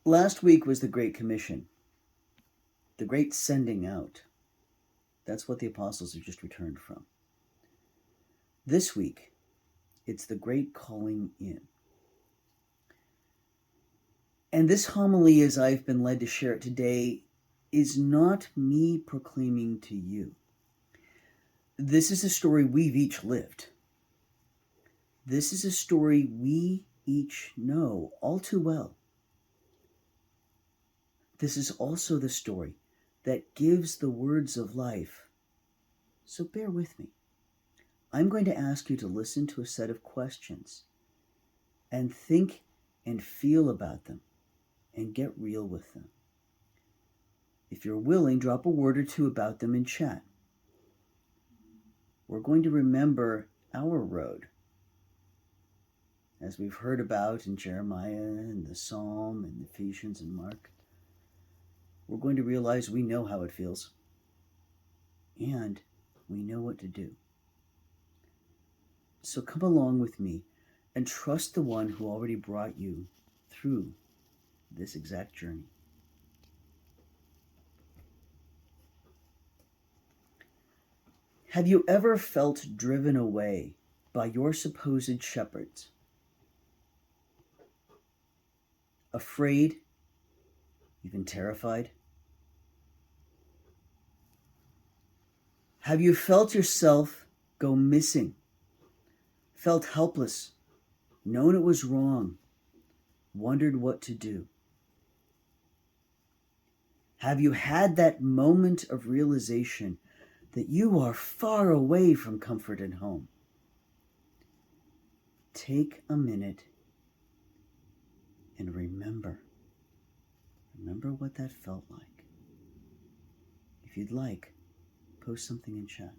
Last week was the Great Commission, the Great Sending Out. That's what the apostles have just returned from. This week, it's the Great Calling In. And this homily, as I've been led to share it today, is not me proclaiming to you. This is a story we've each lived. This is a story we each know all too well. This is also the story that gives the words of life. So bear with me. I'm going to ask you to listen to a set of questions and think and feel about them and get real with them. If you're willing, drop a word or two about them in chat. We're going to remember our road, as we've heard about in Jeremiah and the Psalm and Ephesians and Mark. We're going to realize we know how it feels, and we know what to do. So come along with me and trust the one who already brought you through this exact journey. Have you ever felt driven away by your supposed shepherds? Afraid, even terrified? Have you felt yourself go missing? Felt helpless, known it was wrong, wondered what to do? Have you had that moment of realization that you are far away from comfort and home? Take a minute and remember. Remember what that felt like. If you'd like, post something in chat.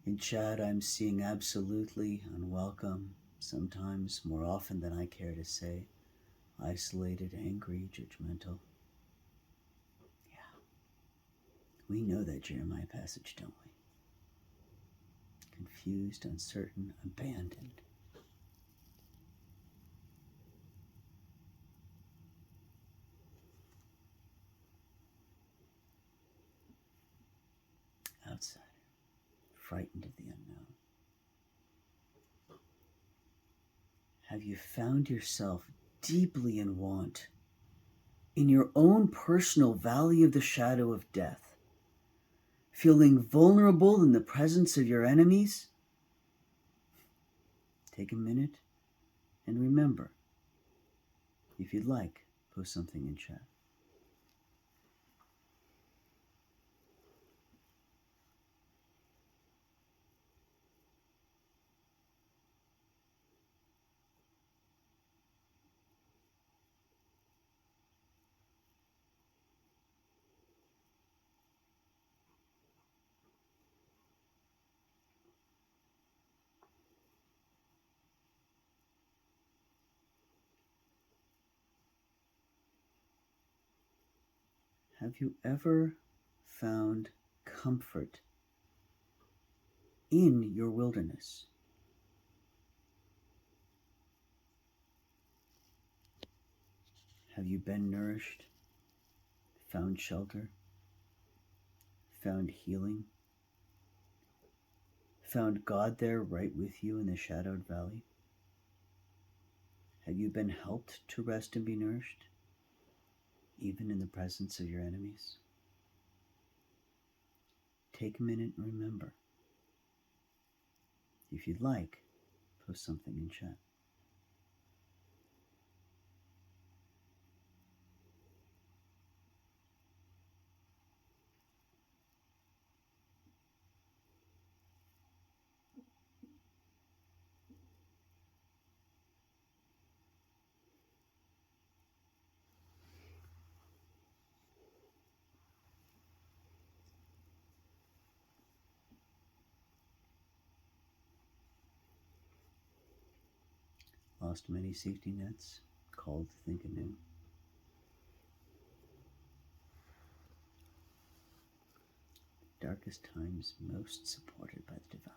In chat, I'm seeing absolutely, unwelcome, sometimes more often than I care to say, isolated, angry, judgmental. Yeah, we know that Jeremiah passage, don't we? Confused, uncertain, abandoned. Outsider, frightened of the unknown. Have you found yourself deeply in want, in your own personal valley of the shadow of death, feeling vulnerable in the presence of your enemies? Take a minute and remember. If you'd like, post something in chat. Have you ever found comfort in your wilderness? Have you been nourished, found shelter, found healing, found God there right with you in the shadowed valley? Have you been helped to rest and be nourished, even in the presence of your enemies? Take a minute and remember. If you'd like, post something in chat. lost many safety nets, called to think anew. Darkest times most supported by the divine.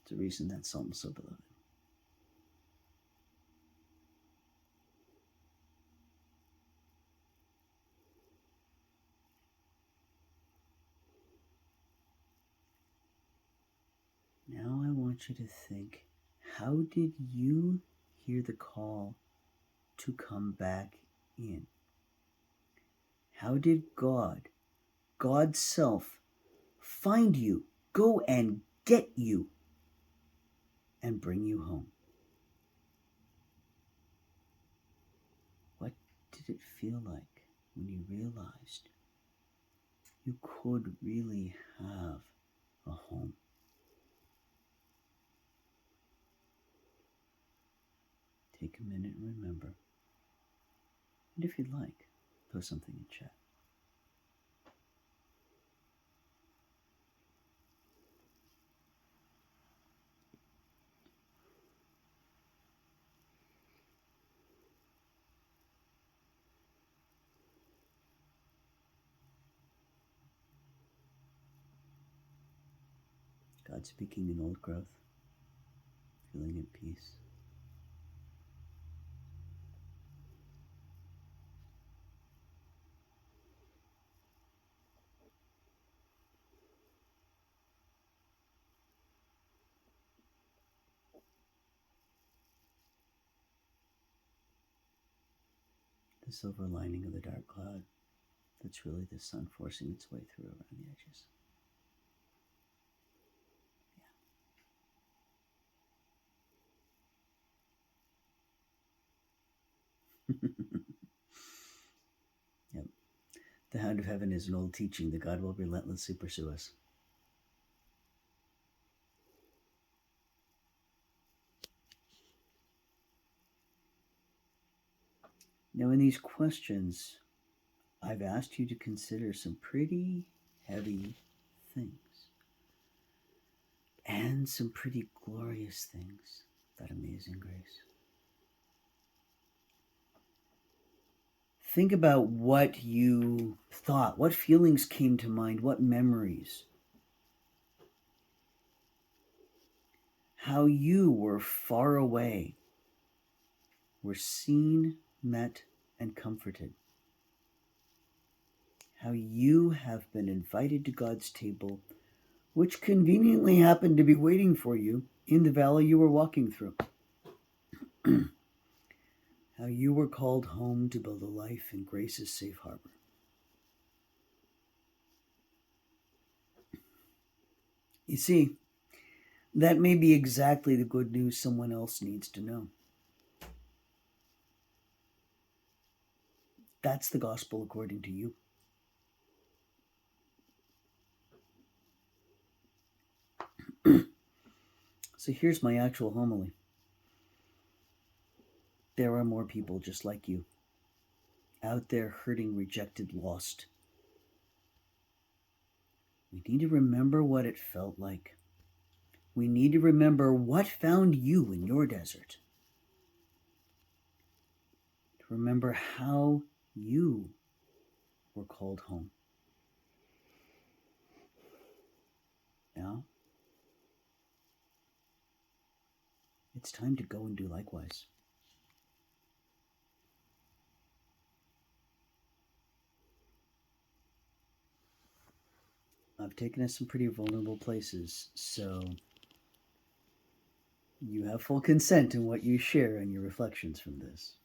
It's a reason that psalm is so beloved. Now I want you to think, how did you hear the call to come back in? How did God, God's self, find you, go and get you, and bring you home? What did it feel like when you realized you could really have a home? Take a minute and remember. And if you'd like, post something in chat. God speaking in old growth, feeling at peace. The silver lining of the dark cloud, that's really the sun forcing its way through around the edges. Yeah. Yep. The Hound of Heaven is an old teaching that God will relentlessly pursue us. Now, in these questions, I've asked you to consider some pretty heavy things and some pretty glorious things, that amazing grace. Think about what you thought, what feelings came to mind, what memories, how you were far away, were seen, met, and comforted. How you have been invited to God's table, which conveniently happened to be waiting for you in the valley you were walking through. How you were called home to build a life in grace's safe harbor. You see, that may be exactly the good news someone else needs to know. That's the gospel according to you. So here's my actual homily. There are more people just like you, out there hurting, rejected, lost. We need to remember what it felt like. We need to remember what found you in your desert. To remember how you were called home. Now, it's time to go and do likewise. I've taken us some pretty vulnerable places, so you have full consent in what you share and your reflections from this.